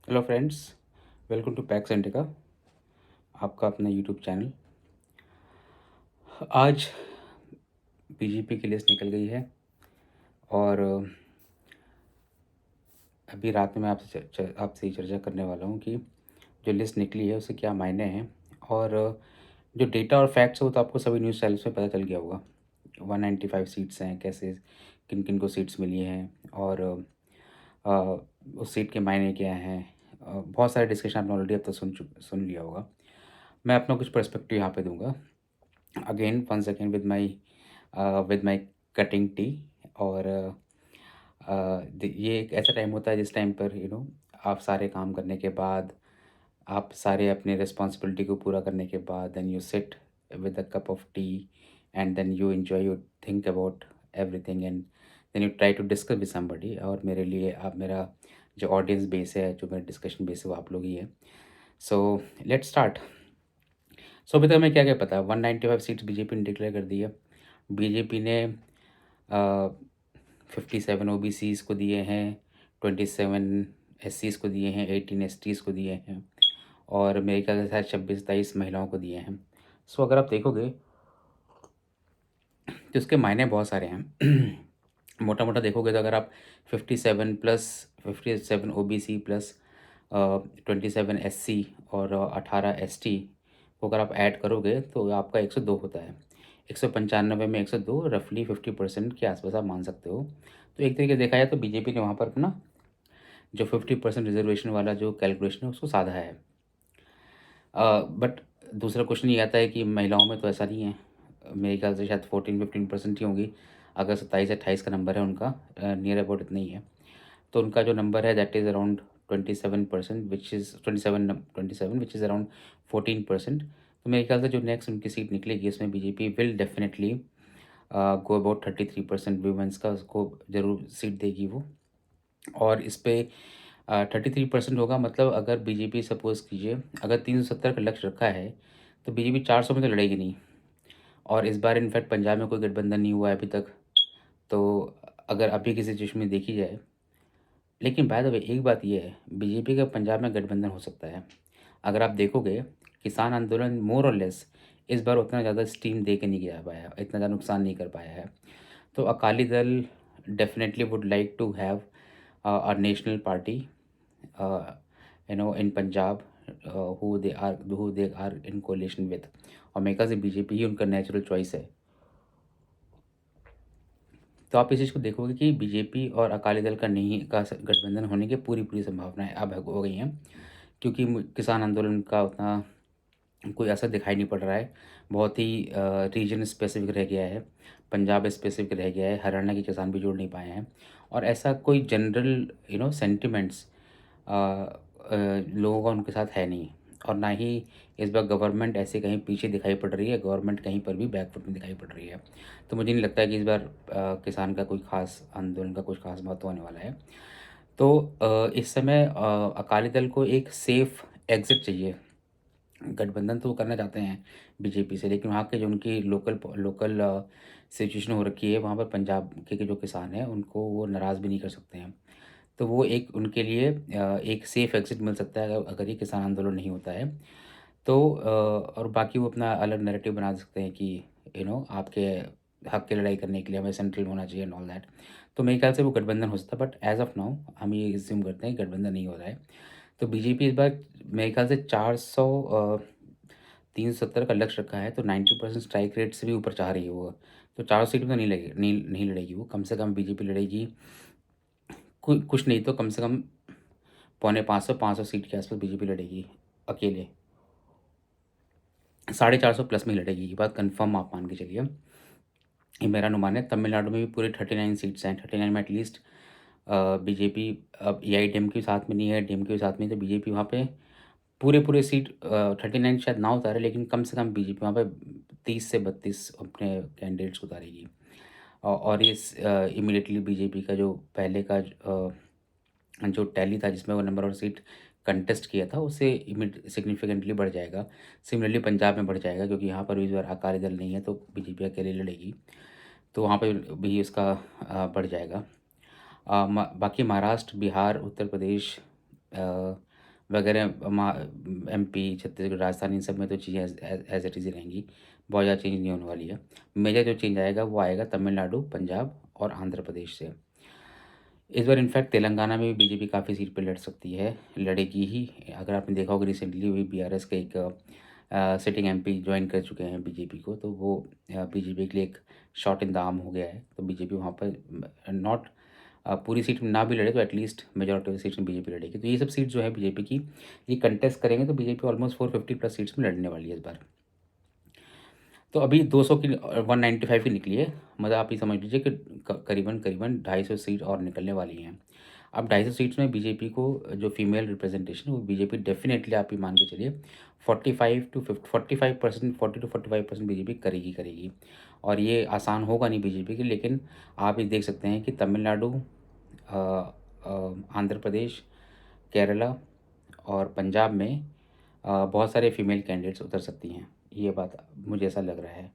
Hello friends, welcome to Pax Indica, आपका अपना YouTube channel. आज बीजेपी की लिस्ट निकल गई है और अभी रात में मैं आपसे ही चर्चा करने वाला हूँ कि जो लिस्ट निकली है उससे क्या मायने हैं। और जो डेटा और फैक्ट्स है वो तो आपको सभी न्यूज़ चैनल्स में पता चल गया होगा। 195 सीट्स हैं, कैसे किन किन को सीट्स मिली हैं और अ, उस सीट के मायने क्या हैं। बहुत सारे डिस्कशन आपने ऑलरेडी अब तक सुन लिया होगा। मैं अपना कुछ पर्सपेक्टिव यहाँ पे दूंगा। Again once again with my cutting tea. और ये एक ऐसा टाइम होता है जिस टाइम पर आप सारे काम करने के बाद, आप सारे अपने रिस्पॉन्सिबिलिटी को पूरा करने के बाद then you sit with a cup of tea and then you enjoy, you think about everything and then you try to discuss with somebody. और मेरे लिए आप, मेरा जो ऑडियंस बेस है, जो मेरा डिस्कशन बेस है, वो आप लोग ही है। So let's start. सो अभी तक हमें क्या क्या पता है। 195 सीट्स बीजेपी ने डिक्लेयर कर दी है। बीजेपी ने 57 ओबीसीज़ को दिए हैं, 27 एससीज़ को दिए हैं, 18 एसटीज़ को दिए हैं और मेरे ख्याल से शायद 26-27 महिलाओं को दिए हैं। सो अगर आप देखोगे तो उसके मायने बहुत सारे हैं। मोटा मोटा देखोगे तो अगर आप 57 प्लस 57 ओबीसी प्लस 27 एससी और 18 एसटी को अगर आप ऐड करोगे तो आपका 102 होता है। 195 में 102 रफली 50% के आसपास आप मान सकते हो। तो एक तरीके से देखा जाए तो बीजेपी ने वहाँ पर अपना जो 50% रिजर्वेशन वाला जो कैलकुलेशन है उसको साधा है। बट दूसरा क्वेश्चन ये आता है कि महिलाओं में तो ऐसा नहीं है। मेरे ख्याल से शायद 14-15% ही होंगी। अगर 27-28 का नंबर है उनका, नियर अबाउट इतना ही है। तो उनका जो नंबर है that is around 27%, which is 27 which is around 14%। तो मेरे ख्याल से जो नेक्स्ट उनकी सीट निकलेगी उसमें BJP will definitely go about 33% women's का उसको ज़रूर सीट देगी वो। और इस पे 33% होगा, मतलब अगर बीजेपी सपोज़ कीजिए अगर 370 का लक्ष्य रखा है तो बीजेपी 400 में तो लड़ेगी नहीं। और इस बार इनफैक्ट पंजाब में कोई गठबंधन नहीं हुआ है अभी तक। तो अगर अभी की सिचुएशन में देखी जाए, लेकिन बाय द वे एक बात ये है, बीजेपी का पंजाब में गठबंधन हो सकता है। अगर आप देखोगे किसान आंदोलन मोर और लेस इस बार उतना ज़्यादा स्टीम दे के नहीं गया पाया, इतना ज़्यादा नुकसान नहीं कर पाया है। तो Akali Dal definitely would like to have a national party in Punjab, who they are in coalition with. और मेरे ख्याल से बीजेपी ही उनका नेचुरल चॉइस है। तो आप इस चीज़ को देखोगे कि बीजेपी और अकाली दल का नहीं का गठबंधन होने की पूरी पूरी संभावनाएं अब हो गई हैं, क्योंकि किसान आंदोलन का उतना कोई असर दिखाई नहीं पड़ रहा है। बहुत ही रीजन स्पेसिफिक रह गया है, पंजाब स्पेसिफिक रह गया है, हरियाणा के किसान भी जुड़ नहीं पाए हैं। और ऐसा कोई जनरल सेंटिमेंट्स लोगों का उनके साथ है नहीं। और ना ही इस बार गवर्नमेंट ऐसे कहीं पीछे दिखाई पड़ रही है, गवर्नमेंट कहीं पर भी बैकफुट में दिखाई पड़ रही है। तो मुझे नहीं लगता है कि इस बार किसान का कोई खास आंदोलन का कुछ खास महत्व होने वाला है। तो इस समय अकाली दल को एक सेफ एग्जिट चाहिए। गठबंधन तो वो करना चाहते हैं बीजेपी से, लेकिन वहाँ के जो उनकी लोकल लोकल सिचुएशन हो रखी है वहाँ पर पंजाब के जो किसान हैं उनको वो नाराज़ भी नहीं कर सकते हैं। तो वो एक उनके लिए एक सेफ एग्जिट मिल सकता है अगर ये किसान आंदोलन नहीं होता है। तो और बाकी वो अपना अलग नैरेटिव बना सकते हैं कि आपके हक की लड़ाई करने के लिए हमें सेंट्रल होना चाहिए एंड ऑल दैट। तो मेरे ख्याल से वो गठबंधन हो सकता है, बट एज ऑफ नाउ हम ये एज्यूम करते हैं कि गठबंधन नहीं हो रहा है। तो बीजेपी इस बार मेरे ख्याल से 370 का लक्ष्य रखा है, तो 90% स्ट्राइक रेट से भी ऊपर चाह रही है वो। तो 400 सीट में तो नहीं लड़ेगी वो। कम से कम बीजेपी लड़ेगी कुछ नहीं तो कम से कम पौने 500 सीट के आसपास बीजेपी लड़ेगी अकेले। 450 प्लस में ही लड़ेगी, ये बात कंफर्म आप मान के चलिए। ये मेरा अनुमान है। तमिलनाडु में भी पूरे 39 सीट्स हैं, 39 में एटलीस्ट बीजेपी, अब एआईएडीएमके के साथ में नहीं है, डीएमके के साथ में, तो बीजेपी वहाँ पे पूरे पूरे सीट 39 शायद ना उतारे, लेकिन कम से कम बीजेपी वहाँ पे 30 से 32 अपने कैंडिडेट्स उतारेगी। और ये इमीडिएटली बीजेपी का जो पहले का जो टैली था जिसमें वो नंबर ऑफ सीट कंटेस्ट किया था उससे सिग्निफिकेंटली बढ़ जाएगा। सिमिलरली पंजाब में बढ़ जाएगा, क्योंकि यहाँ पर भी इस बार अकाली दल नहीं है तो बीजेपी अकेले लड़ेगी। तो वहाँ पे भी इसका बढ़ जाएगा। बाकी महाराष्ट्र, बिहार, उत्तर प्रदेश, वगैरह एमपी, छत्तीसगढ़, राजस्थान, इन सब में तो चीज़ें एज़ इट इज़ ही रहेंगी। बहुत ज़्यादा चेंज नहीं होने वाली है। मेजर जो चेंज आएगा वो आएगा तमिलनाडु, पंजाब और आंध्र प्रदेश से। इस बार इनफैक्ट तेलंगाना में भी बीजेपी काफ़ी सीट पे लड़ सकती है, लड़ेगी ही। अगर आपने देखा होगा रिसेंटली हुई बीआरएस के एक सिटिंग एमपी ज्वाइन कर चुके हैं बीजेपी को, तो वो बीजेपी के लिए एक शॉट इन द आर्म हो गया है। तो बीजेपी वहाँ पर नॉट पूरी सीट में ना भी लड़े तो एटलीस्ट मेजॉरिटी ऑफ सीट्स में बीजेपी लड़ेगी। तो ये सब सीट जो है बीजेपी की, ये कंटेस्ट करेंगे तो बीजेपी ऑलमोस्ट 450 प्लस सीट्स में लड़ने वाली है इस बार। तो अभी 200 की 195 की निकली है, मतलब आप ये समझ लीजिए कि करीबन करीबन 250 सीट और निकलने वाली हैं। अब 250 सीट्स में बीजेपी को जो फीमेल रिप्रेजेंटेशन, वो बीजेपी डेफिनेटली आप ये मान के चलिए 45% 40 to 45% बीजेपी करेगी करेगी। और ये आसान होगा नहीं बीजेपी के, लेकिन आप ये देख सकते हैं कि तमिलनाडु, आंध्र प्रदेश, केरला और पंजाब में बहुत सारे फीमेल कैंडिडेट्स उतर सकती हैं। ये बात मुझे ऐसा लग रहा है।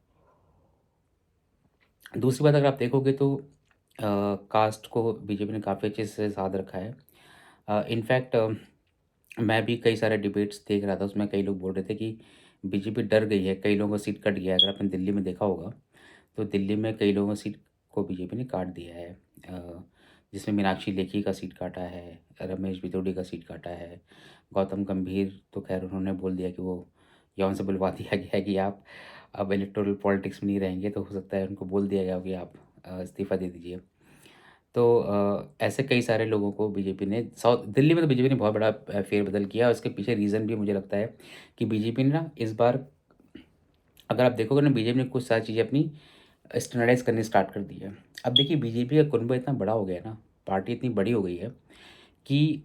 दूसरी बात, अगर आप देखोगे तो कास्ट को बीजेपी ने काफ़ी अच्छे से साध रखा है। इनफैक्ट मैं भी कई सारे डिबेट्स देख रहा था, उसमें कई लोग बोल रहे थे कि बीजेपी डर गई है, कई लोगों का सीट कट गया है। अगर आपने दिल्ली में देखा होगा तो दिल्ली में कई लोगों की सीट को बीजेपी ने काट दिया है, जिसमें मीनाक्षी लेखी का सीट काटा है, रमेश भितोड़ी का सीट काटा है, गौतम गंभीर तो खैर उन्होंने बोल दिया कि वो यौन से बुलवा दिया गया है कि आप अब इलेक्टोरल पॉलिटिक्स में नहीं रहेंगे, तो हो सकता है उनको बोल दिया गया हो कि आप इस्तीफ़ा दे दीजिए। तो ऐसे कई सारे लोगों को बीजेपी ने साउथ दिल्ली में तो बीजेपी ने बहुत बड़ा फेरबदल किया, और उसके पीछे रीज़न भी मुझे लगता है कि बीजेपी ने ना इस बार, अगर आप देखोगे ना, बीजेपी ने कुछ सारी चीज़ें अपनी स्टैंडर्डाइज़ करनी स्टार्ट कर दी है। अब देखिए बीजेपी का कुनबा इतना बड़ा हो गया है ना, पार्टी इतनी बड़ी हो गई है कि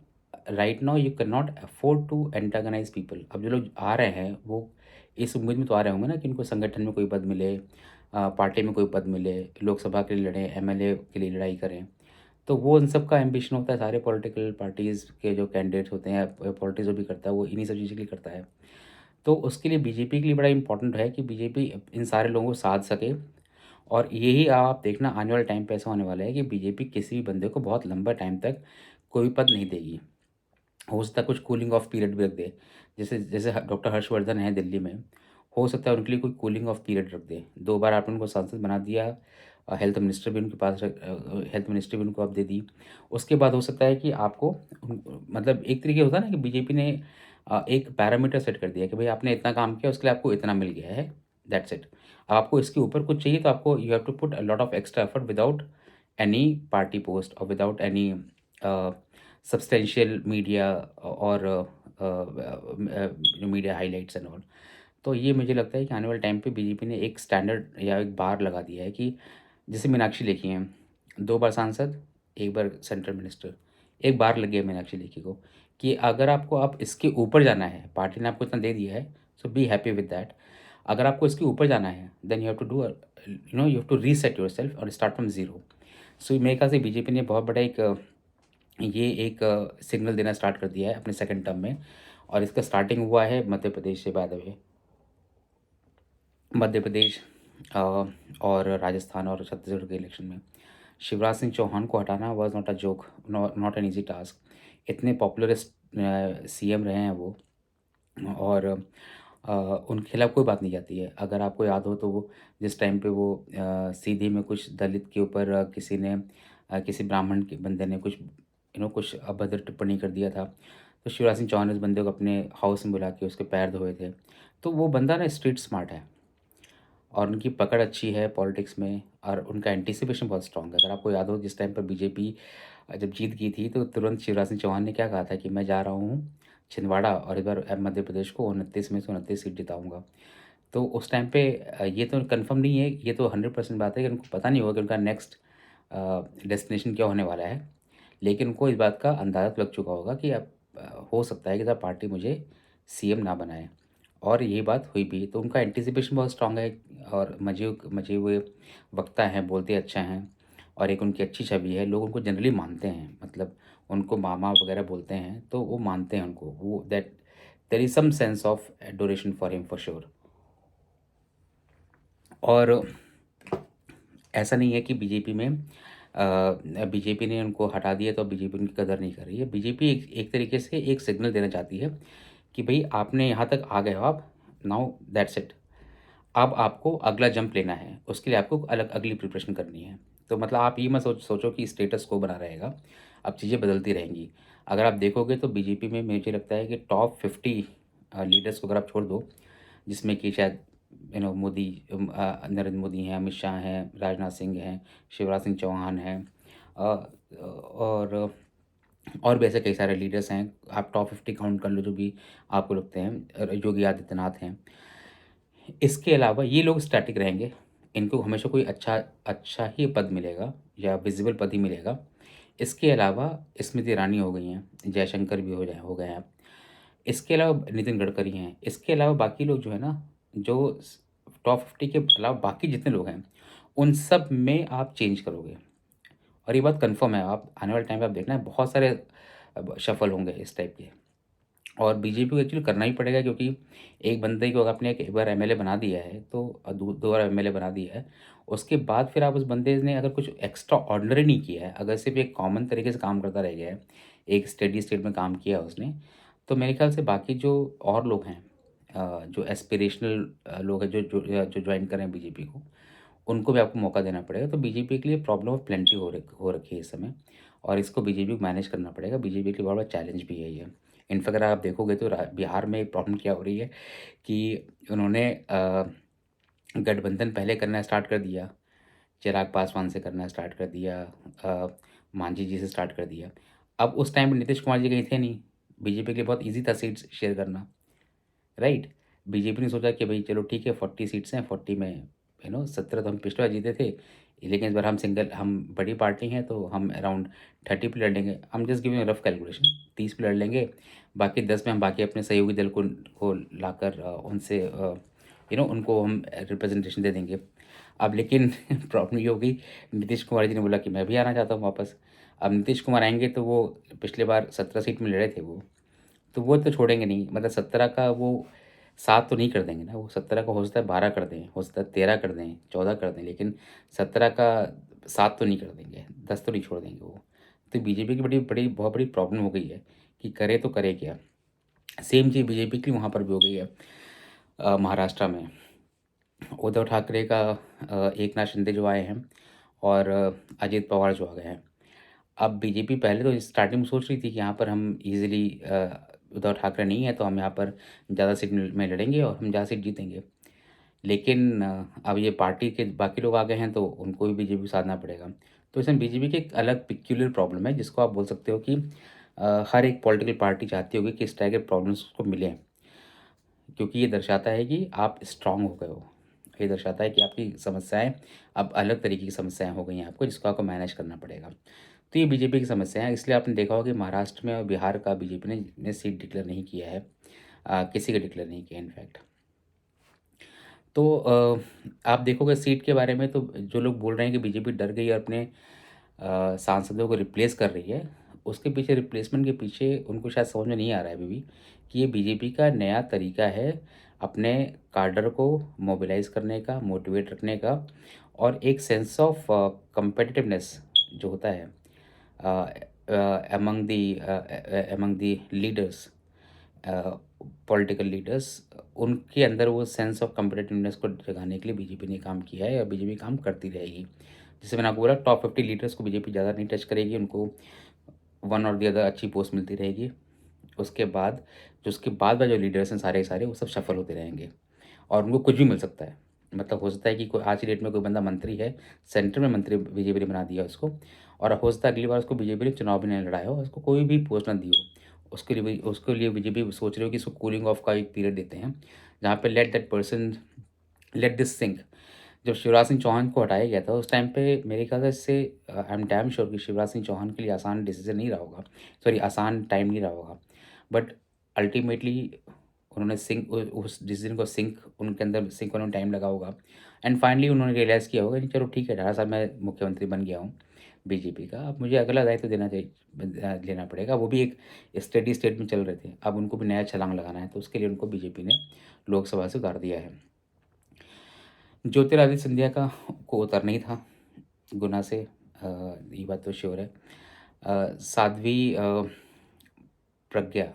right now you can not afford to antagonize people. अब जो लोग आ रहे हैं वो इस उम्मीद में तो आ रहे होंगे ना कि उनको संगठन में कोई पद मिले, पार्टी में कोई पद मिले, लोकसभा के लिए लड़ें, एमएलए के लिए लड़ाई करें। तो वो इन सब का एम्बिशन होता है, सारे पॉलिटिकल पार्टीज़ के जो कैंडिडेट्स होते हैं, पॉलिटिक्स जो भी करता है वो इन्हीं सब चीज़ों के लिए करता है। तो उसके लिए बीजेपी के लिए बड़ा इंपॉर्टेंट है कि बीजेपी इन सारे लोगों को साध सके। और यही आप देखना आने वाले टाइम पे ऐसा होने वाला है कि बीजेपी किसी भी बंदे को बहुत लंबा टाइम तक कोई पद नहीं देगी। हो सकता है कुछ कूलिंग ऑफ पीरियड भी रख दे, जैसे जैसे डॉक्टर हर्षवर्धन है दिल्ली में, हो सकता है उनके लिए कोई कूलिंग ऑफ पीरियड रख दे। 2 बार आपने उनको सांसद बना दिया, हेल्थ मिनिस्टर भी उनके पास हेल्थ मिनिस्ट्री भी उनको आप दे दी। उसके बाद हो सकता है कि आपको मतलब एक तरीके होता है ना कि बीजेपी ने एक पैरामीटर सेट कर दिया कि भाई आपने इतना काम किया, उसके लिए आपको इतना मिल गया है, दैट्स इट। आपको इसके ऊपर कुछ चाहिए तो आपको you have to put a lot of extra effort without any party post और विदाउट एनी सब्सटेंशियल मीडिया और मीडिया हाइलाइट्स एंड ऑल। तो ये मुझे लगता है कि आने वाले टाइम पे बीजेपी ने एक स्टैंडर्ड या एक बार लगा दिया है कि जैसे मीनाक्षी लेखी हैं, 2 बार सांसद, 1 बार सेंट्रल मिनिस्टर, एक बार लग गया मीनाक्षी लेखी को कि अगर आपको आप इसके ऊपर जाना है, पार्टी ने आपको इतना दे दिया है, so be happy with that. अगर आपको इसके ऊपर जाना है then you have to do you have to reset yourself और स्टार्ट फ्रॉम ज़ीरो। सो मेरे ख्याल से बीजेपी ने बहुत बड़ा एक ये एक सिग्नल देना स्टार्ट कर दिया है अपने सेकंड टर्म में। और इसका स्टार्टिंग हुआ है मध्य प्रदेश से, by the way. Madhya Pradesh और राजस्थान और छत्तीसगढ़ के इलेक्शन में शिवराज सिंह चौहान को हटाना was not a joke, not an easy task. इतने पॉपुलर सीएम रहे हैं वो, और उनके खिलाफ कोई बात नहीं जाती है। अगर आपको याद हो तो वो जिस टाइम पे वो सीधी में कुछ दलित के ऊपर किसी ने किसी ब्राह्मण के बंदे ने कुछ कुछ अभद्र टिप्पणी कर दिया था, तो शिवराज सिंह चौहान ने उस बंदे को अपने हाउस में बुला के उसके पैर धोए थे। तो वो बंदा ना स्ट्रीट स्मार्ट है और उनकी पकड़ अच्छी है पॉलिटिक्स में, और उनका एंटिसिपेशन बहुत स्ट्रांग है। अगर आपको याद हो जिस टाइम पर बीजेपी जब जीत गई थी तो तुरंत शिवराज सिंह चौहान ने क्या कहा था कि मैं जा रहा हूँ छिंदवाड़ा और इस बार मध्य प्रदेश को 29 में से 29 सीट जिताऊँगा। तो उस टाइम पे ये तो कन्फर्म नहीं है, ये तो 100% बात है कि उनको पता नहीं होगा कि उनका नेक्स्ट डेस्टिनेशन क्या होने वाला है। लेकिन उनको इस बात का अंदाज़ा तो लग चुका होगा कि अब हो सकता है कि साहब पार्टी मुझे सीएम ना बनाए, और यही बात हुई भी। तो उनका एंटिसिपेशन बहुत स्ट्रांग है, और मजे मजे हुए वक्ता हैं, बोलते अच्छा हैं, और एक उनकी अच्छी छवि है। लोग उनको जनरली मानते हैं, मतलब उनको मामा वगैरह बोलते हैं तो वो मानते हैं उनको, वो that there is some sense of adoration for him for sure. और ऐसा नहीं है कि बीजेपी में बीजेपी ने उनको हटा दिया तो बीजेपी उनकी कदर नहीं कर रही है। बीजेपी एक तरीके से एक सिग्नल देना चाहती है कि भई आपने यहाँ तक आ गए हो आप, नाउ दैट्स इट। अब आपको अगला जंप लेना है, उसके लिए आपको अगली प्रिपरेशन करनी है। तो मतलब आप ये मत सोचो कि स्टेटस क्वो बना रहेगा, अब चीज़ें बदलती रहेंगी। अगर आप देखोगे तो बीजेपी में मुझे लगता है कि टॉप 50 लीडर्स को अगर आप छोड़ दो, जिसमें कि शायद मोदी, नरेंद्र मोदी हैं, अमित शाह हैं, राजनाथ सिंह हैं, शिवराज सिंह चौहान हैं, और भी ऐसे कई सारे लीडर्स हैं। आप टॉप 50 काउंट कर लो जो भी आपको लगते हैं, योगी आदित्यनाथ हैं। इसके अलावा ये लोग स्टैटिक रहेंगे, इनको हमेशा कोई अच्छा अच्छा ही पद मिलेगा या विजिबल पद ही मिलेगा। इसके अलावा स्मृति ईरानी हो गई हैं, जयशंकर भी हो गए हैं। इसके अलावा नितिन गडकरी हैं। इसके अलावा बाकी लोग जो है ना, जो टॉप 50 के अलावा बाकी जितने लोग हैं, उन सब में आप चेंज करोगे। और ये बात कन्फर्म है, आप आने वाले टाइम पे आप देखना है बहुत सारे शफल होंगे इस टाइप के। और बीजेपी को एक्चुअली करना ही पड़ेगा, क्योंकि एक बंदे को अगर आपने एक बार एमएलए बना दिया है तो दो बार एमएलए बना दिया है, उसके बाद फिर आप उस बंदे ने अगर कुछ एक्स्ट्रा ऑर्डिनरी नहीं किया है, अगर सिर्फ एक कॉमन तरीके से काम करता रह गया है, एक स्टेडी स्टेट में काम किया है उसने, तो मेरे ख्याल से बाकी जो और लोग हैं, जो एस्पिरेशनल लोग हैं, जो ज्वाइन कर रहे हैं बीजेपी को, उनको भी आपको मौका देना पड़ेगा। तो बीजेपी के लिए प्रॉब्लम ऑफ प्लेंटी हो रखी है इस समय, और इसको बीजेपी को मैनेज करना पड़ेगा। बीजेपी के लिए बहुत बड़ा चैलेंज भी है ये। इनफैक्ट अगर आप देखोगे तो बिहार में एक प्रॉब्लम क्या हो रही है कि उन्होंने गठबंधन पहले करना स्टार्ट कर दिया, चिराग पासवान से करना स्टार्ट कर दिया, मांझी जी से स्टार्ट कर दिया। अब उस टाइम पे नीतीश कुमार जी कहीं थे नहीं, बीजेपी के लिए बहुत ईजी था सीट्स शेयर करना, राइट। बीजेपी ने सोचा कि भाई चलो ठीक है, 40 सीट्स हैं, 40 में 17 तो हम पिछली बार जीते थे, लेकिन इस बार हम बड़ी पार्टी हैं तो हम अराउंड 30 पे लड़ लेंगे। हम जस्ट गिविंग रफ कैलकुलेशन, 30 पे लड़ लेंगे, बाकी 10 में हम बाकी अपने सहयोगी दल को लाकर उनसे उनको हम रिप्रेजेंटेशन दे देंगे। अब लेकिन प्रॉब्लम ये होगी, नीतीश कुमार जी ने बोला कि मैं भी आना चाहता हूँ वापस। अब नीतीश कुमार आएंगे तो वो पिछले बार 17 सीट में लड़े थे वो, तो वो तो छोड़ेंगे नहीं, मतलब 17 का वो 7 तो नहीं कर देंगे ना, वो 17 का हो सकता है 12 कर दें, हो सकता है 13 कर दें, 14 कर दें, लेकिन 17 का 7 तो नहीं कर देंगे, 10 तो नहीं छोड़ देंगे वो। तो बीजेपी की बहुत बड़ी प्रॉब्लम हो गई है कि करे तो करे क्या। सेम चीज़ बीजेपी की वहाँ पर भी हो गई है, महाराष्ट्र में उद्धव ठाकरे का, एकनाथ शिंदे जो आए हैं, और अजित पवार जो आ गए हैं। अब बीजेपी पहले तो स्टार्टिंग में सोच रही थी कि यहाँ पर हम इजीली, उद्धव ठाकरे नहीं है तो हम यहाँ पर ज़्यादा सीट में लड़ेंगे और हम ज़्यादा सीट जीतेंगे। लेकिन अब ये पार्टी के बाकी लोग आ गए हैं तो उनको भी बीजेपी साधना पड़ेगा। तो इसमें बीजेपी की एक अलग पिक्यूलियर प्रॉब्लम है, जिसको आप बोल सकते हो कि हर एक पॉलिटिकल पार्टी चाहती होगी कि इस तरह के प्रॉब्लम्स को मिलें, क्योंकि ये दर्शाता है कि आप स्ट्रांग हो गए हो। ये दर्शाता है कि आपकी समस्याएं अब अलग तरीके की समस्याएं हो गई हैं आपको, जिसको आपको मैनेज करना पड़ेगा। तो ये बीजेपी की समस्या है, इसलिए आपने देखा होगा कि महाराष्ट्र में और बिहार का बीजेपी ने सीट डिक्लेयर नहीं किया है, किसी का डिक्लेयर नहीं किया इनफैक्ट। तो आप देखोगे सीट के बारे में, तो जो लोग बोल रहे हैं कि बीजेपी डर गई और अपने सांसदों को रिप्लेस कर रही है, उसके पीछे, रिप्लेसमेंट के पीछे उनको शायद समझ में नहीं आ रहा है अभी भी कि ये बीजेपी का नया तरीका है अपने काडर को मोबिलाइज करने का, मोटिवेट रखने का, और एक सेंस ऑफ कम्पिटिटिवनेस जो होता है among the leaders, political leaders, उनके अंदर वो सेंस ऑफ कम्पिटिटिवनेस को जगाने के लिए बीजेपी ने काम किया है और बीजेपी काम करती रहेगी। जैसे मैंने आपको बोला, टॉप 50 लीडर्स को बीजेपी ज़्यादा नहीं टच करेगी, उनको वन और दी अदर अच्छी पोस्ट मिलती रहेगी। उसके बाद में जो लीडर्स हैं सारे के सारे, वो सब सफल होते रहेंगे और उनको कुछ भी मिल सकता है। मतलब हो सकता है कि कोई आज की डेट में कोई बंदा मंत्री है, सेंटर में मंत्री बीजेपी ने बना दिया उसको, और हो सकता है अगली बार उसको बीजेपी ने चुनाव भी नहीं लड़ाया हो, उसको कोई भी पोस्ट ना दी हो, उसके लिए बीजेपी सोच रही हो कि इसको कूलिंग ऑफ का एक पीरियड देते हैं, जहाँ पे let that person, let this sink. जब शिवराज सिंह चौहान को हटाया गया था उस टाइम पे मेरे ख्याल से इससे, आई एम डैम श्योर कि शिवराज सिंह चौहान के लिए आसान डिसीजन नहीं रहा होगा, सॉरी आसान टाइम नहीं रहा होगा, बट अल्टीमेटली उन्होंने सिंक, उस डिसीजन को सिंक उनके अंदर सिंक होने में टाइम लगा होगा, एंड फाइनली उन्होंने रियलाइज़ किया होगा कि चलो ठीक है, 18 साल मैं मुख्यमंत्री बन गया हूँ बीजेपी का, अब मुझे अगला दायित्व देना चाहिए, लेना पड़ेगा। वो भी एक स्टेडी स्टेट में चल रहे थे, अब उनको भी नया छलांग लगाना है, तो उसके लिए उनको बीजेपी ने लोकसभा से उतार दिया है। ज्योतिरादित्य सिंधिया का को उतरना ही था गुना से, ये बात तो श्योर है। साध्वी प्रज्ञा,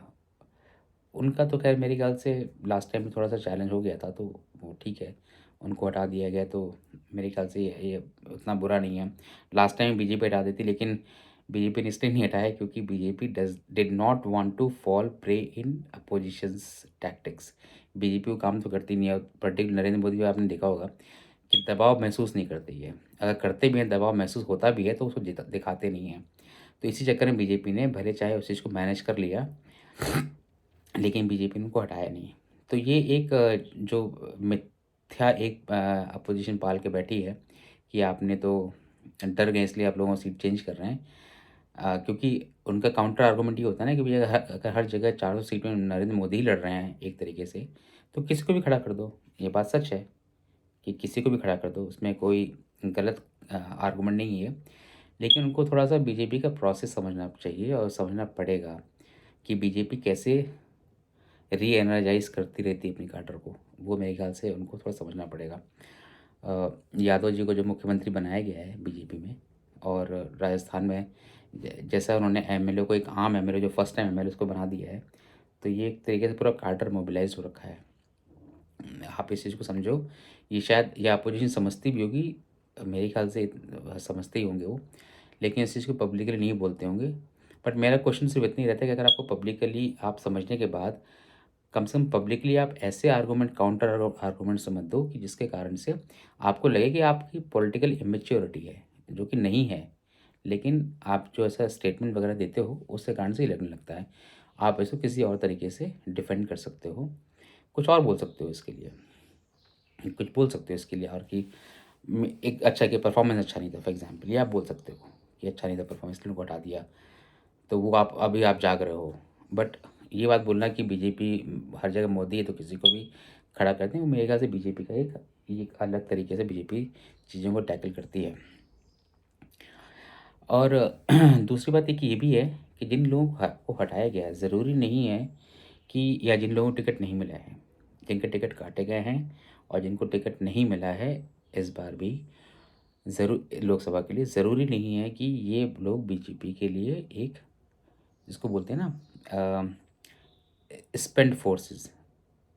उनका तो खैर मेरे ख्याल से लास्ट टाइम थोड़ा सा चैलेंज हो गया था, तो वो ठीक है, उनको हटा दिया गया, तो मेरे ख्याल से ये उतना बुरा नहीं है। लास्ट टाइम बीजेपी हटा देती, लेकिन बीजेपी ने इसलिए नहीं हटाया क्योंकि BJP did not want to fall prey in opposition's tactics. BJP को काम तो करती नहीं है, पर्टिकुलर नरेंद्र मोदी को आपने देखा होगा कि दबाव महसूस नहीं करती है। अगर करते भी हैं, दबाव महसूस होता भी है, तो उसको दिखाते नहीं हैं। तो इसी चक्कर में बीजेपी ने भले चाहे उस चीज़ को मैनेज कर लिया, लेकिन बीजेपी ने उनको हटाया नहीं। तो ये एक जो मिथ्या एक अपोजिशन पाल के बैठी है कि आपने तो डर गए इसलिए आप लोगों को सीट चेंज कर रहे हैं। क्योंकि उनका काउंटर आर्गूमेंट ये होता है ना कि भैया अगर हर जगह 400 सीट में नरेंद्र मोदी ही लड़ रहे हैं एक तरीके से, तो किसी को भी खड़ा कर दो। ये बात सच है कि किसी को भी खड़ा कर दो, उसमें कोई गलत आर्गूमेंट नहीं है। लेकिन उनको थोड़ा सा बीजेपी का प्रोसेस समझना चाहिए और समझना पड़ेगा कि बीजेपी कैसे री एनर्जाइज करती रहती है अपनी काडर को। वो मेरे ख्याल से उनको थोड़ा समझना पड़ेगा। यादव जी को जो मुख्यमंत्री बनाया गया है बीजेपी में, और राजस्थान में जैसा उन्होंने एमएलए को, एक आम एमएलए जो फर्स्ट टाइम एमएलए उसको बना दिया है, तो ये एक तरीके से पूरा काडर मोबिलाइज हो रखा है। आप इस चीज़ को समझो। ये शायद ये अपोजिशन समझती भी होगी, मेरे ख्याल से समझते ही होंगे वो, लेकिन इस चीज़ को पब्लिकली नहीं बोलते होंगे। बट मेरा क्वेश्चन सिर्फ इतना ही रहता है कि अगर आपको पब्लिकली आप समझने के बाद कम से कम पब्लिकली आप ऐसे आर्गूमेंट, काउंटर आर्गूमेंट समझ दो कि जिसके कारण से आपको लगे कि आपकी पॉलिटिकल इमेच्योरिटी है, जो कि नहीं है। लेकिन आप जो ऐसा स्टेटमेंट वगैरह देते हो उसके कारण से ही लगने लगता है। आप इसको किसी और तरीके से डिफेंड कर सकते हो, कुछ और बोल सकते हो इसके लिए, कुछ बोल सकते हो इसके लिए, और कि एक अच्छा कि परफॉर्मेंस अच्छा नहीं था, फॉर एग्जांपल, ये आप बोल सकते हो कि अच्छा नहीं था परफॉर्मेंस, इसलिए उनको हटा दिया। तो वो आप अभी आप जाग रहे हो। बट ये बात बोलना कि बीजेपी हर जगह मोदी है तो किसी को भी खड़ा करते हैं, मेरे ख्याल से बीजेपी का एक अलग तरीके से बीजेपी चीज़ों को टैकल करती है। और दूसरी बात एक ये भी है कि जिन लोगों को हटाया गया है, ज़रूरी नहीं है कि, या जिन लोगों को टिकट नहीं मिला है, जिनके टिकट काटे गए हैं और जिनको टिकट नहीं मिला है इस बार भी लोकसभा के लिए, ज़रूरी नहीं है कि ये लोग बीजेपी के लिए एक, जिसको बोलते हैं ना, स्पेंड फोर्सेस,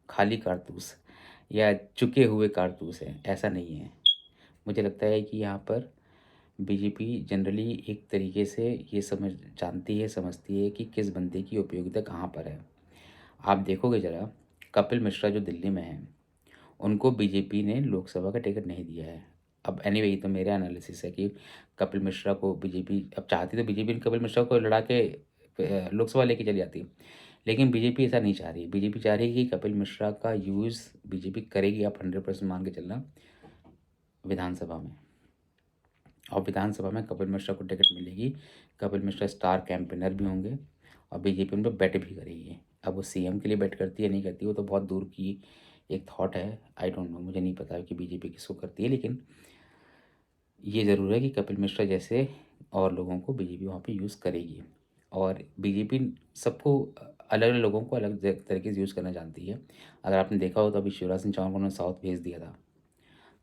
खाली कारतूस या चुके हुए कारतूस हैं, ऐसा नहीं है। मुझे लगता है कि यहाँ पर बीजेपी जनरली एक तरीके से ये जानती है, समझती है कि किस बंदे की उपयोगिता कहाँ पर है। आप देखोगे ज़रा, कपिल मिश्रा जो दिल्ली में हैं, उनको बीजेपी ने लोकसभा का टिकट नहीं दिया है। अब एनीवे, ये तो मेरा एनालिसिस है कि कपिल मिश्रा को बीजेपी अब चाहती, तो बीजेपी ने कपिल मिश्रा को लड़ा के लोकसभा लेके चली जाती, लेकिन बीजेपी ऐसा नहीं चाह रही। बीजेपी चाह रही है कि कपिल मिश्रा का यूज़ बीजेपी करेगी, आप 100% मान के चलना, विधानसभा में। और विधानसभा में कपिल मिश्रा को टिकट मिलेगी, कपिल मिश्रा स्टार कैंपेनर भी होंगे और बीजेपी उन पर बेट भी करेगी। अब वो सीएम के लिए बेट करती है नहीं करती, वो तो बहुत दूर की एक थॉट है, आई डोंट नो, मुझे नहीं पता कि बीजेपी किसको करती है, लेकिन ये ज़रूर है कि कपिल मिश्रा जैसे और लोगों को बीजेपी वहाँ पे यूज़ करेगी। और बीजेपी सबको, अलग अलग लोगों को अलग तरीके से यूज़ करना जानती है। अगर आपने देखा हो तो अभी शिवराज सिंह चौहान को उन्होंने साउथ भेज दिया था,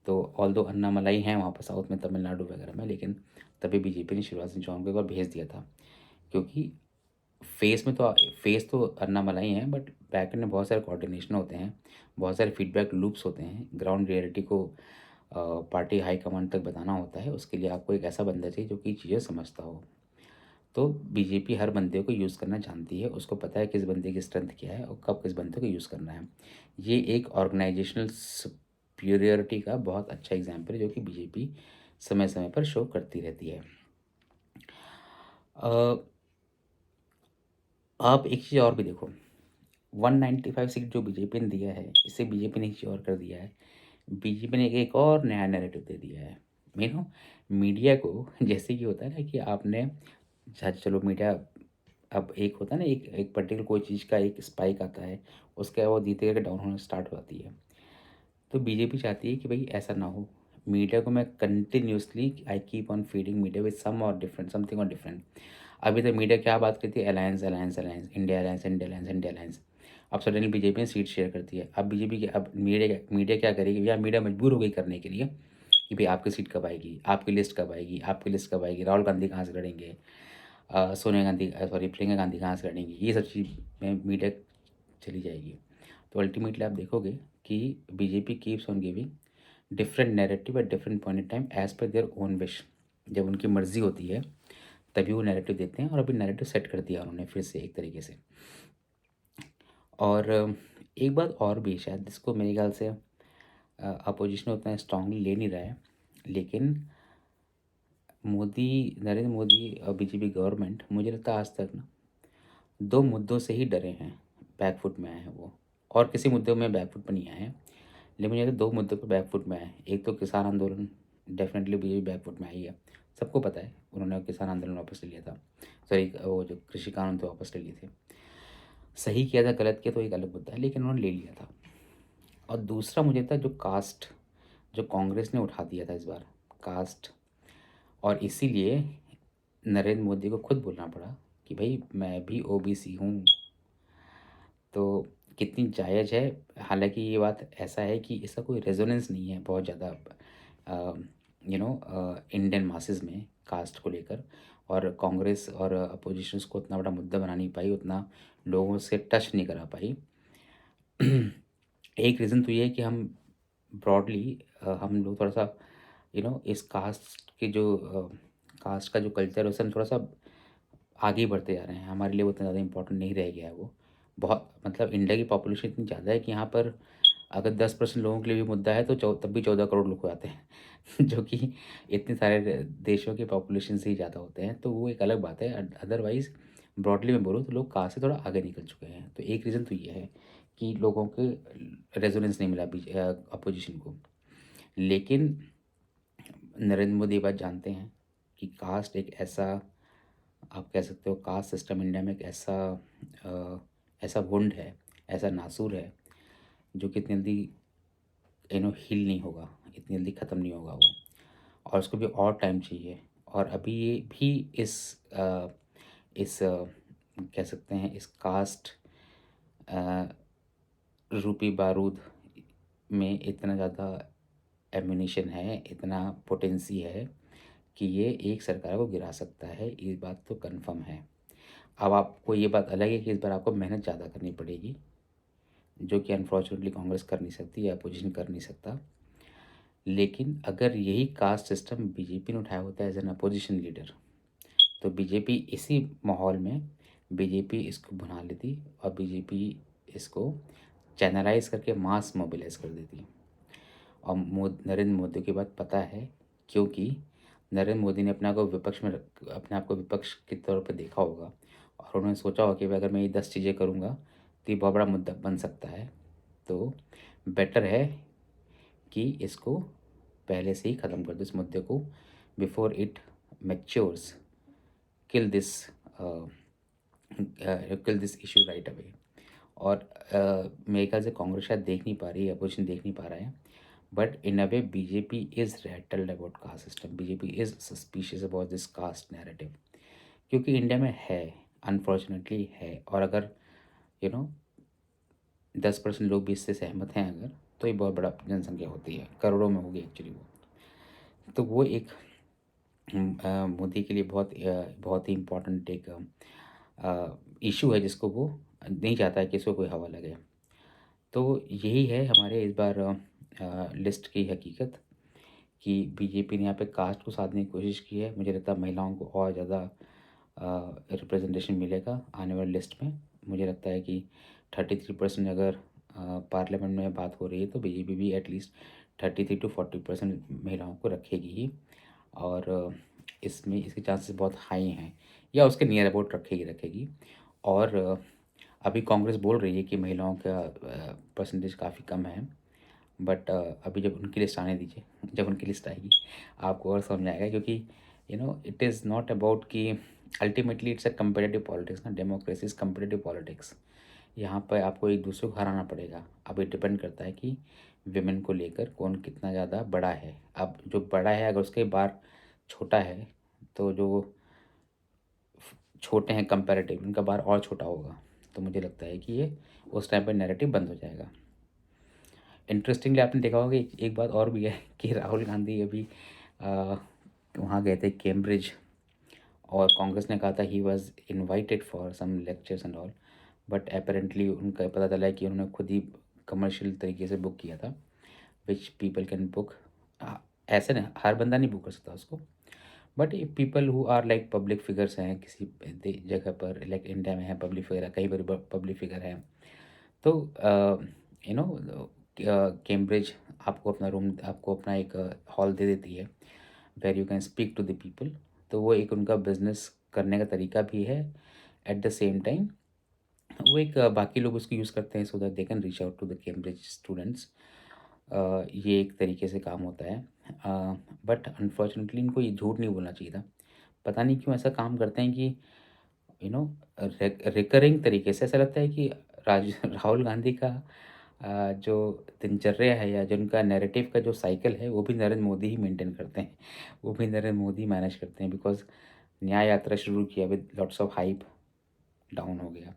तो ऑल्दो अन्नामलाई हैं वहाँ पर साउथ में, तमिलनाडु वगैरह में, लेकिन तभी बीजेपी ने शिवराज सिंह चौहान को एक बार भेज दिया था, क्योंकि फेस तो अन्नामलाई हैं, बट बैक एंड में बहुत सारे कोऑर्डिनेशन होते हैं, बहुत सारे फीडबैक लूप्स होते हैं, ग्राउंड रियलिटी को पार्टी हाईकमांड तक बताना होता है। उसके लिए आपको एक ऐसा बंदा चाहिए जो कि चीज़ें समझता हो। तो बीजेपी हर बंदे को यूज़ करना जानती है, उसको पता है किस बंदे की स्ट्रेंथ क्या है और कब किस बंदे को यूज़ करना है। ये एक ऑर्गेनाइजेशनल सुपीरियरिटी का बहुत अच्छा एग्जाम्पल है, जो कि बीजेपी समय समय पर शो करती रहती है। आप एक चीज़ और भी देखो, 195 सीट जो बीजेपी ने दिया है, इससे बीजेपी ने एक चीज़ और कर दिया है, बीजेपी ने एक और नया नैरेटिव दे दिया है। मीडिया को जैसे कि होता है ना कि आपने, चलो मीडिया, अब एक होता है ना, एक एक पर्टिकुलर कोई चीज़ का एक स्पाइक आता है, उसके बाद वो धीरे धीरे डाउन होना स्टार्ट हो जाती है। तो बीजेपी चाहती है कि भाई ऐसा ना हो, मीडिया को मैं continuously I keep on feeding media with some और डिफरेंट, समथिंग और डिफरेंट। अभी तक मीडिया क्या बात करती है, alliance alliance alliance, India alliance India alliance India alliance. अब सडनली बीजेपी ने सीट शेयर करती है, अब बीजेपी के, अब मीडिया क्या करेगी, या मीडिया मजबूर हो गई करने के लिए कि भाई आपकी सीट कब आएगी, आपकी लिस्ट कब आएगी, आपकी लिस्ट कब आएगी, राहुल गांधी कहाँ से लड़ेंगे, सोनिया गांधी सॉरी प्रियंका गांधी कहाँ से लड़ेंगी, ये सब चीज़ में मीडिया चली जाएगी। तो अल्टीमेटली आप देखोगे कि BJP keeps on giving different narrative at different point in time as per their own wish. जब उनकी मर्जी होती है तभी वो नैरेटिव देते हैं, और अभी नैरेटिव सेट कर दिया उन्होंने फिर से एक तरीके से। और एक बात और भी शायद जिसको मेरे ख्याल से अपोजिशन उतना स्ट्रांगली ले नहीं रहा है, लेकिन मोदी नरेंद्र मोदी और बीजेपी गवर्नमेंट मुझे लगता है आज तक ना दो मुद्दों से ही डरे हैं, बैकफुट में आए हैं वो, और किसी मुद्दों में बैकफुट पर नहीं आए हैं, लेकिन मुझे लगता है दो मुद्दों पर बैकफुट में आए हैं। एक तो किसान आंदोलन, डेफिनेटली बीजेपी बैकफुट में आई है, सबको पता है उन्होंने किसान आंदोलन वापस ले लिया था, सॉरी वो जो कृषि कानून थे वापस ले लिए थे, सही किया था गलत किया तो एक अलग मुद्दा है, लेकिन उन्होंने ले लिया था। और दूसरा मुझे था जो कास्ट, जो कांग्रेस ने उठा दिया था इस बार, कास्ट, और इसीलिए नरेंद्र मोदी को खुद बोलना पड़ा कि भाई मैं भी ओबीसी हूँ। तो कितनी जायज़ है, हालांकि ये बात ऐसा है कि इसका कोई रेजोनेंस नहीं है बहुत ज़्यादा इंडियन मासेस में कास्ट को लेकर, और कांग्रेस और अपोजिशंस को उतना बड़ा मुद्दा बना नहीं पाई, उतना लोगों से टच नहीं करा पाई। एक रीज़न तो ये है कि हम ब्रॉडली हम लोग थोड़ा सा इस कास्ट के जो कास्ट का जो कल्चर है उससे हम थोड़ा सा आगे ही बढ़ते जा रहे हैं, हमारे लिए वो उतना ज़्यादा इम्पोर्टेंट नहीं रह गया है वो। बहुत मतलब इंडिया की पॉपुलेशन इतनी ज़्यादा है कि यहाँ पर अगर 10% लोगों के लिए भी मुद्दा है तो तब भी 14 करोड़ लोग हो जाते हैं जो कि इतने सारे देशों की पॉपुलेशन से ही ज़्यादा होते हैं, तो वो एक अलग बात है। अदरवाइज़ ब्रॉडली में बोलूँ तो लोग कास्ट से थोड़ा आगे निकल चुके हैं, तो एक रीज़न तो ये है कि लोगों के रेजोनेंस नहीं मिला अपोजिशन को। लेकिन नरेंद्र मोदी ये बात जानते हैं कि कास्ट एक ऐसा, आप कह सकते हो कास्ट सिस्टम इंडिया में एक ऐसा ऐसा वुंड है, ऐसा नासूर है जो कि इतनी जल्दी हील नहीं होगा, इतनी जल्दी ख़त्म नहीं होगा वो, और उसको भी और टाइम चाहिए। और अभी ये भी कह सकते हैं इस कास्ट रूपी बारूद में इतना ज़्यादा एम्यूनिशन है, इतना पोटेंसी है कि ये एक सरकार को गिरा सकता है, ये बात तो कंफर्म है। अब आपको ये बात अलग है कि इस बार आपको मेहनत ज़्यादा करनी पड़ेगी, जो कि अनफॉर्चुनेटली कांग्रेस कर नहीं सकती या अपोजिशन कर नहीं सकता। लेकिन अगर यही कास्ट सिस्टम बीजेपी ने उठाया होता है एज एन अपोजिशन लीडर, तो बीजेपी इसी माहौल में बीजेपी इसको बना लेती और बीजेपी इसको चैनलाइज करके मास मोबिलाइज कर देती। और नरेंद्र मोदी की बात पता है, क्योंकि नरेंद्र मोदी ने अपने आप को विपक्ष के तौर पर देखा होगा, और उन्होंने सोचा होगा कि अगर मैं ये 10 चीज़ें करूँगा तो ये बहुत बड़ा मुद्दा बन सकता है, तो बेटर है कि इसको पहले से ही ख़त्म कर दो इस मुद्दे को, before it matures, kill this kill this issue right away. और मेरे ख्याल से कांग्रेस शायद देख नहीं पा रही है, अपोजिशन देख नहीं पा रहा है, but in a way BJP is rattled about caste system, BJP is suspicious about this caste narrative, क्योंकि इंडिया में है, अनफॉर्चुनेटली है। और अगर 10% लोग भी इससे सहमत हैं अगर, तो ये बहुत बड़ा जनसंख्या होती है, करोड़ों में होगी एक्चुअली वो। तो वो एक मोदी के लिए बहुत ही इम्पोर्टेंट एक इशू है जिसको वो नहीं चाहता है कि इसको कोई हवा लगे। तो यही है हमारे इस बार लिस्ट की हकीकत, कि बीजेपी ने यहाँ पे कास्ट को साधने की कोशिश की है। मुझे लगता है महिलाओं को और ज़्यादा रिप्रेजेंटेशन मिलेगा आने वाली लिस्ट में। मुझे लगता है कि 33% अगर पार्लियामेंट में बात हो रही है तो बीजेपी भी एटलीस्ट 33 to 40% महिलाओं को रखेगी ही, और इसमें इसके चांसेस बहुत हाई हैं, या उसके नियर अबाउट रखेगी। और अभी कांग्रेस बोल रही है कि महिलाओं का परसेंटेज काफ़ी कम है, बट अभी जब उनकी लिस्ट आने दीजिए, जब उनकी लिस्ट आएगी आपको और समझ आएगा, क्योंकि इट इज़ नॉट अबाउट कि ultimately it's a competitive politics ना, डेमोक्रेसी इज़ कम्पिटिटिव पॉलिटिक्स। यहाँ पर आपको एक दूसरे को हराना पड़ेगा। अब ये डिपेंड करता है कि विमेन को लेकर कौन कितना ज़्यादा बड़ा है। अब जो बड़ा है अगर उसके बार छोटा है, तो जो छोटे हैं कंपैरेटिव उनका बार और छोटा होगा, तो मुझे लगता है कि ये उस टाइम पर नैरेटिव बंद हो जाएगा। इंटरेस्टिंगली आपने देखा होगा कि एक बात और भी है कि राहुल गांधी अभी अ, वहाँ गए थे कैम्ब्रिज, और कांग्रेस ने कहा था he was invited for some lectures and all, but apparently उनका पता चला है कि उन्होंने खुद ही कमर्शियल तरीके से बुक किया था, विच पीपल कैन बुक। ऐसे ना हर बंदा नहीं बुक कर सकता उसको, but people who are like public figures हैं किसी जगह पर, लाइक इंडिया में है पब्लिक फिगर है, कहीं पर पब्लिक फिगर है, तो यू नो कैम्ब्रिज आपको अपना रूम, आपको अपना एक हॉल दे देती है where you can speak to the people. तो वो एक उनका बिजनेस करने का तरीका भी है। एट द सेम टाइम वो एक बाकी लोग उसको यूज़ करते हैं so that they can reach out to the Cambridge students. ये एक तरीके से काम होता है, बट अनफॉर्चुनेटली इनको ये झूठ नहीं बोलना चाहिए था। पता नहीं क्यों ऐसा काम करते हैं कि यू नो रिकरिंग तरीके से ऐसा लगता है कि राहुल गांधी का जो दिनचर्या है या जो उनका नैरेटिव का जो साइकिल है वो भी नरेंद्र मोदी ही मेंटेन करते हैं, वो भी नरेंद्र मोदी मैनेज करते हैं। बिकॉज न्याय यात्रा शुरू किया with lots of hype, down हो गया।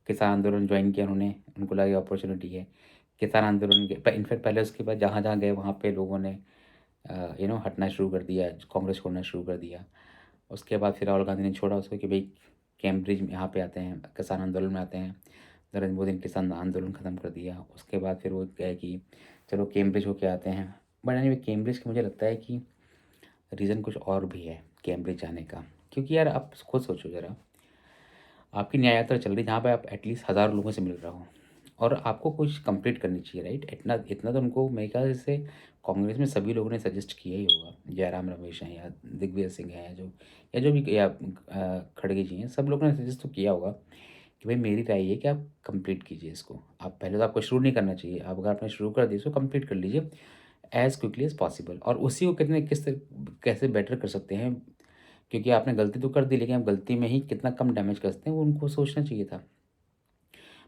किसान आंदोलन ज्वाइन किया उन्होंने, उनको लगा अपॉर्चुनिटी है। किसान आंदोलन के इनफैक्ट पहले उसके बाद जहाँ जहाँ गए वहाँ पे लोगों ने हटना शुरू कर दिया, कांग्रेस छोड़ना शुरू कर दिया। उसके बाद फिर राहुल गांधी ने छोड़ा उसको कि भाई कैम्ब्रिज में यहाँ पे आते हैं, किसान आंदोलन में आते हैं। नरेंद्र मोदी ने किसान आंदोलन ख़त्म कर दिया। उसके बाद फिर वो कहे कि चलो कैम्ब्रिज होके आते हैं। बट एनीवे कैम्ब्रिज का मुझे लगता है कि रीज़न कुछ और भी है कैम्ब्रिज जाने का, क्योंकि यार आप खुद सोचो ज़रा, आपकी न्याय यात्रा चल रही है जहाँ पे आप एटलीस्ट हज़ारों लोगों से मिल रहा हो, और आपको कुछ कंप्लीट करनी चाहिए, राइट? इतना इतना तो उनको मेरे ख्याल से कांग्रेस में सभी लोगों ने सजेस्ट किया ही होगा। जयराम रमेश हैं या दिग्विजय सिंह हैं, जो भी, या खड़गे जी हैं, सब लोगों ने सजेस्ट तो किया होगा कि भाई मेरी राय ये है कि आप कंप्लीट कीजिए इसको। आप पहले तो आपको शुरू नहीं करना चाहिए, आप अगर आपने शुरू कर दिया इसको कंप्लीट कर लीजिए एज़ क्विकली एज़ पॉसिबल, और उसी को कैसे बेटर कर सकते हैं, क्योंकि आपने गलती तो कर दी लेकिन आप गलती में ही कितना कम डैमेज कर सकते हैं वो उनको सोचना चाहिए था।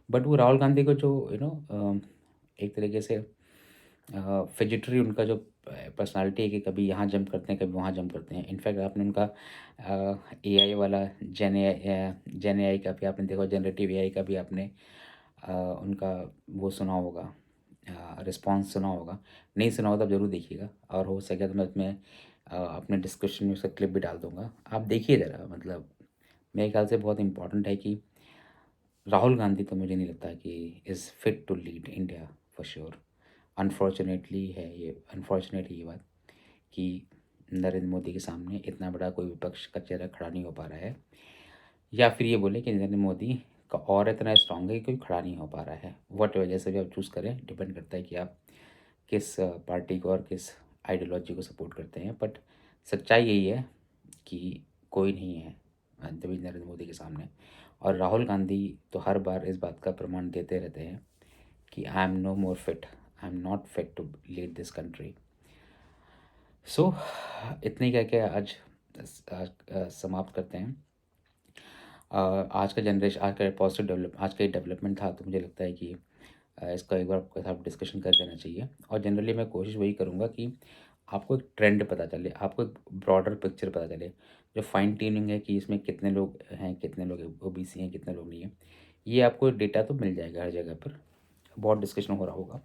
बट वो राहुल गांधी को जो एक तरीके से फिजिटरी उनका जो पर्सनालिटी है कि कभी यहाँ जंप करते हैं कभी वहाँ जंप करते हैं। इनफैक्ट आपने उनका एआई वाला जेन एआई का भी आपने देखा, जनरेटिव एआई का भी आपने उनका वो सुना होगा, रिस्पॉन्स सुना होगा। नहीं सुना होगा तब ज़रूर देखिएगा, और हो सके तो मैं उसमें अपने डिस्क्रिप्शन में उसका क्लिप भी डाल दूँगा, आप देखिए ज़रा। मतलब मेरे ख्याल से बहुत इम्पोर्टेंट है कि राहुल गांधी तो मुझे नहीं लगता कि is fit to lead India for sure. Unfortunately है ये, अनफॉर्चुनेट ये बात कि नरेंद्र मोदी के सामने इतना बड़ा कोई विपक्ष का चेहरा खड़ा नहीं हो पा रहा है, या फिर ये बोले कि नरेंद्र मोदी का और इतना स्ट्रांग है कि कोई खड़ा नहीं हो पा रहा है। वट वजह से भी आप चूज़ करें, डिपेंड करता है कि आप किस पार्टी को और किस आइडियोलॉजी को सपोर्ट करते हैं। बट सच्चाई यही है कि कोई नहीं है तभी नरेंद्र मोदी के सामने। और राहुल गांधी तो हर बार इस बात का प्रमाण देते रहते हैं कि I am no more fit, I am not fit to lead this country. So इतने कह के आज समाप्त करते हैं। आज का जनरेशन, आज का पॉजिटिव आज का डेवलपमेंट था, तो मुझे लगता है कि इसका एक बार आपके साथ डिस्कशन कर देना चाहिए। और जनरली मैं कोशिश वही करूँगा कि आपको एक ट्रेंड पता चले, आपको एक ब्रॉडर पिक्चर पता चले। जो फाइन ट्यूनिंग है कि इसमें कितने लोग हैं, कितने लोग ओबीसी हैं, कितने लोग नहीं हैं, ये आपको डेटा तो मिल जाएगा हर जगह पर, बहुत डिस्कशन हो रहा होगा।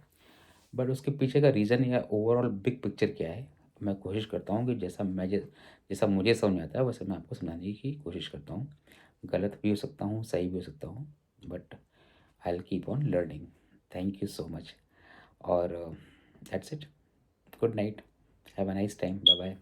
बट उसके पीछे का रीज़न या ओवरऑल बिग पिक्चर क्या है, मैं कोशिश करता हूँ कि जैसा मुझे समझ में आता है वैसे मैं आपको समझाने की कोशिश करता हूँ। गलत भी हो सकता हूँ, सही भी हो सकता हूँ, but I will keep on learning. Thank you so much, और that's it. Good night, have a nice time, bye bye.